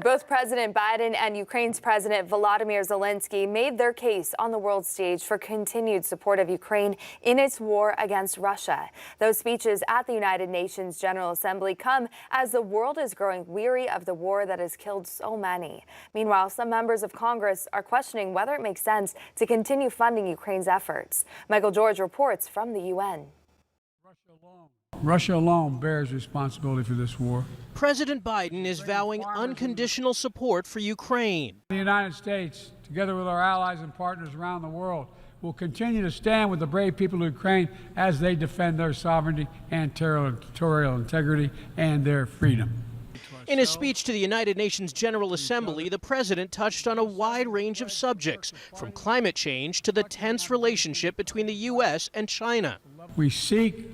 Both President Biden and Ukraine's President Volodymyr Zelensky made their case on the world stage for continued support of Ukraine in its war against Russia. Those speeches at the United Nations General Assembly come as the world is growing weary of the war that has killed so many. Meanwhile, some members of Congress are questioning whether it makes sense to continue funding Ukraine's efforts. Michael George reports from the UN. Russia alone bears responsibility for this war. President Biden is vowing unconditional support for Ukraine. The United States, together with our allies and partners around the world, will continue to stand with the brave people of Ukraine as they defend their sovereignty and territorial integrity and their freedom. In his speech to the United Nations General Assembly, the president touched on a wide range of subjects, from climate change to the tense relationship between the U.S. and China. We seek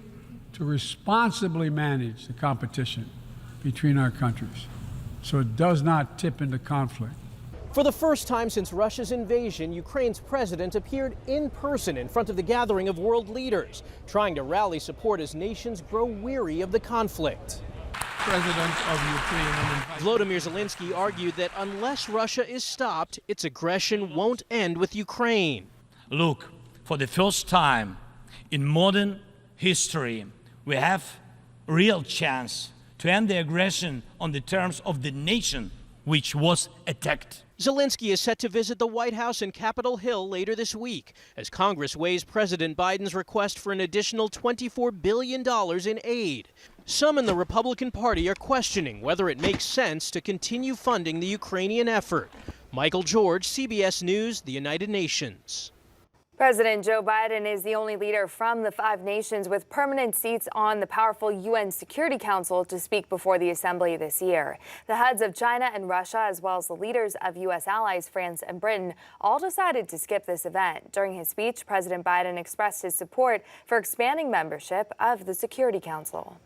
to responsibly manage the competition between our countries so it does not tip into conflict. For the first time since Russia's invasion, Ukraine's president appeared in person in front of the gathering of world leaders, trying to rally support as nations grow weary of the conflict. President of Ukraine. Volodymyr Zelensky argued that unless Russia is stopped, its aggression won't end with Ukraine. Look, for the first time in modern history, we have a real chance to end the aggression on the terms of the nation which was attacked. Zelensky is set to visit the White House and Capitol Hill later this week as Congress weighs President Biden's request for an additional $24 billion in aid. Some in the Republican Party are questioning whether it makes sense to continue funding the Ukrainian effort. Michael George, CBS News, the United Nations. President Joe Biden is the only leader from the 5 nations with permanent seats on the powerful UN Security Council to speak before the Assembly this year. The heads of China and Russia, as well as the leaders of U.S. allies France and Britain, all decided to skip this event. During his speech, President Biden expressed his support for expanding membership of the Security Council.